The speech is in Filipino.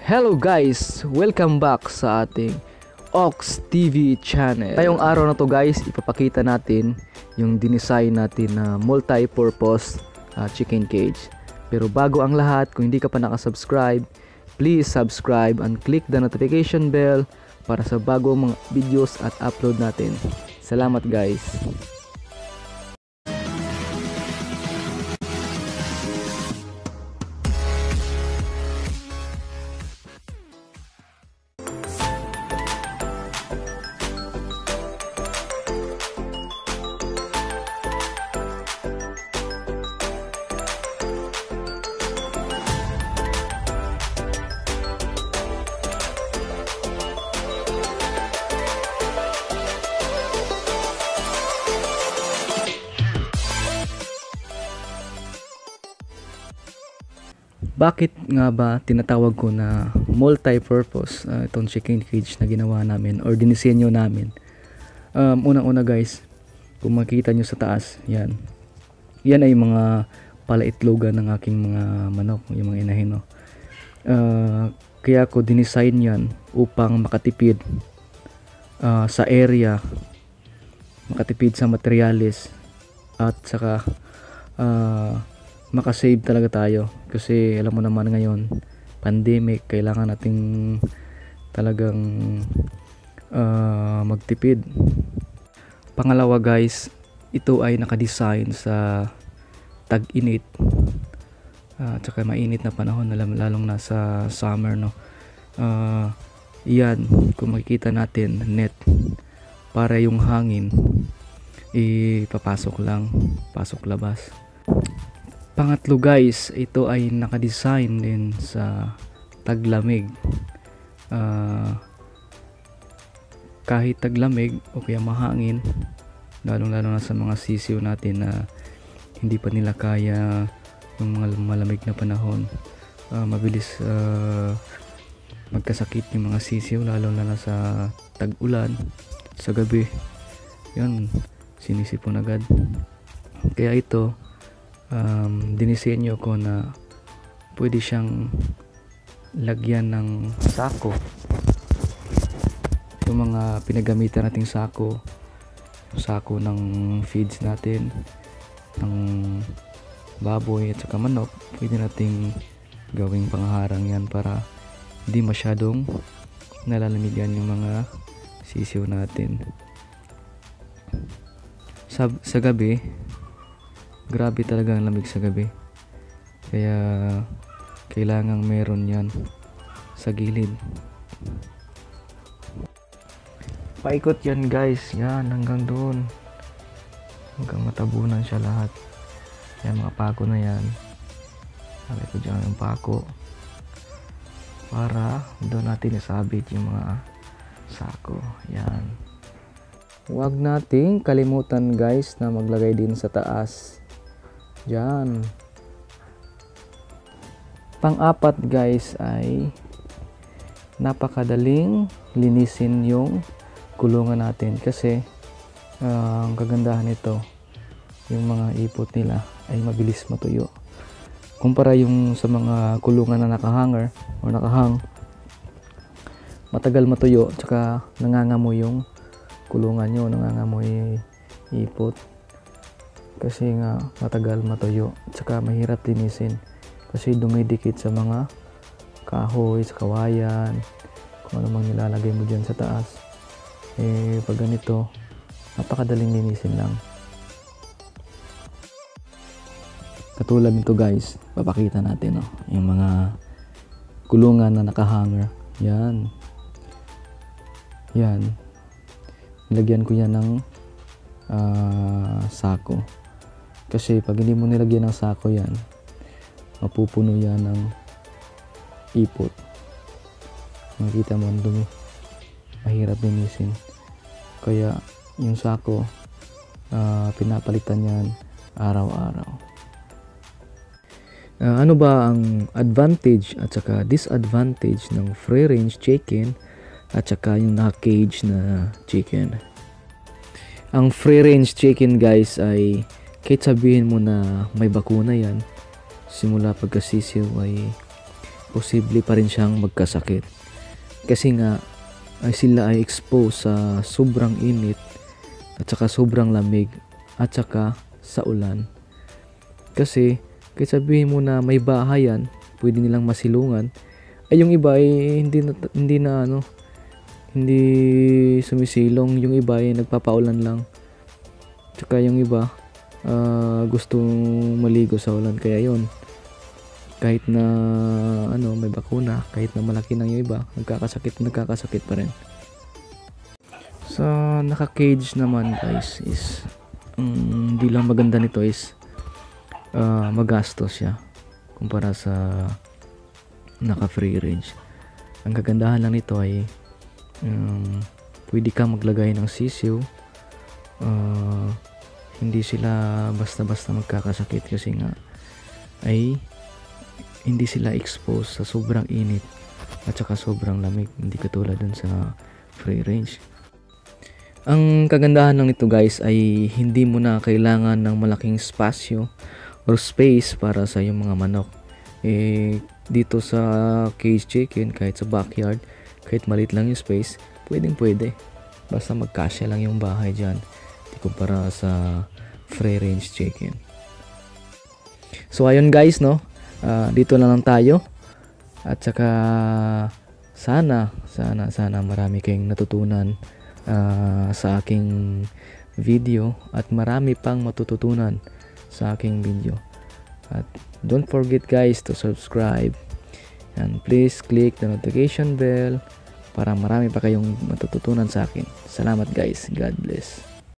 Hello guys! Welcome back sa ating Ox TV channel. Ngayong araw na to guys, ipapakita natin yung dinesign natin na multi-purpose chicken cage. Pero bago ang lahat, kung hindi ka pa nakasubscribe, please subscribe and click the notification bell para sa bagong mga videos at upload natin. Salamat guys! Bakit nga ba tinatawag ko na multi-purpose itong chicken cage na ginawa namin or dinisenyo namin? Unang-una guys, kung makikita nyo sa taas, yan ay mga palaitlogan ng aking mga manok, yung mga inahin, no? Kaya ko dinisign yan upang makatipid sa area, makatipid sa materyales, at saka makasave talaga tayo kasi alam mo naman ngayon pandemic, kailangan nating talagang magtipid. Pangalawa guys, ito ay nakadesign sa tag-init at saka mainit na panahon, lalong nasa summer, no? Yan, kung makikita natin, net para yung hangin ipapasok lang, pasok labas. Pangatlo guys, ito ay nakadesign din sa taglamig. Kahit taglamig o kaya mahangin, lalong na sa mga sisiw natin na hindi pa nila kaya yung mga malamig na panahon, mabilis magkasakit yung mga sisiw, lalo na sa tag-ulan, sa gabi, yan, sinisipon agad. Kaya ito dinisenyo ko na pwede siyang lagyan ng sako, yung mga pinagamitan nating sako ng feeds natin, ng baboy at saka manok, pwede nating gawing pangharang yan para hindi masyadong nalalamigan yung mga sisiw natin sa gabi. Grabe talaga ang lamig sa gabi, kaya kailangang meron yan sa gilid. Paikot yan guys, yan hanggang doon, hanggang matabunan siya lahat. Yan mga pako na yan, lagay ko dyan yung pako para doon natin isabit yung mga sako. Yan, huwag nating kalimutan guys na maglagay din sa taas. Yan. Pang-apat guys ay napakadaling linisin yung kulungan natin kasi ang kagandahan nito, yung mga ipot nila ay mabilis matuyo kumpara yung sa mga kulungan na nakahanger o nakahang, matagal matuyo, tsaka nangangamoy yung kulungan nyo, nangangamoy ipot kasi nga matagal matuyo, tsaka mahirap linisin kasi dumidikit sa mga kahoy, sa kawayan, kung ano mang nilalagay mo dyan sa taas. Pag ganito, napakadaling linisin lang. Katulad nito guys, papakita natin, no? Yung mga kulungan na nakahanger, yan, nilagyan ko yan ng sako. Kasi pag hindi mo nilagyan ng sako yan, mapupuno yan ng ipot. Makikita mo ang dumi, mahirap linisin. Kaya yung sako, pinapalitan yan araw-araw. Ano ba ang advantage at saka disadvantage ng free range chicken at saka yung naka-cage na chicken? Ang free range chicken guys ay kahit sabihin mo na may bakuna yan, simula pagkasisiw ay posible pa rin siyang magkasakit. Kasi nga ay sila ay exposed sa sobrang init at saka sobrang lamig at saka sa ulan. Kasi kahit sabihin mo na may bahay yan, pwede nilang masilungan, ay yung iba ay hindi sumisilong, yung iba ay nagpapaulan lang. Tsaka yung iba gustong maligo sa ulan, kaya yon, kahit na may bakuna, kahit na malaki na yung iba, nagkakasakit pa rin. Sa naka-cage naman guys is hindi lang maganda nito is magastos siya kumpara sa naka-free range. Ang kagandahan lang nito ay pwede ka maglagay ng sisiw. Hindi sila basta-basta magkakasakit kasi nga ay hindi sila exposed sa sobrang init at saka sobrang lamig, hindi katulad dun sa free range. Ang kagandahan lang nito guys ay hindi mo na kailangan ng malaking spasyo or space para sa iyong mga manok. Dito sa cage chicken, kahit sa backyard, kahit maliit lang yung space, pwede. Basta magkasya lang yung bahay dyan. Di kumpara sa free range chicken. So ayun guys, no? Dito na lang tayo. At saka sana marami kayong natutunan sa aking video at marami pang matututunan sa aking video. At don't forget guys to subscribe and please click the notification bell para marami pa kayong matututunan sa akin. Salamat guys. God bless.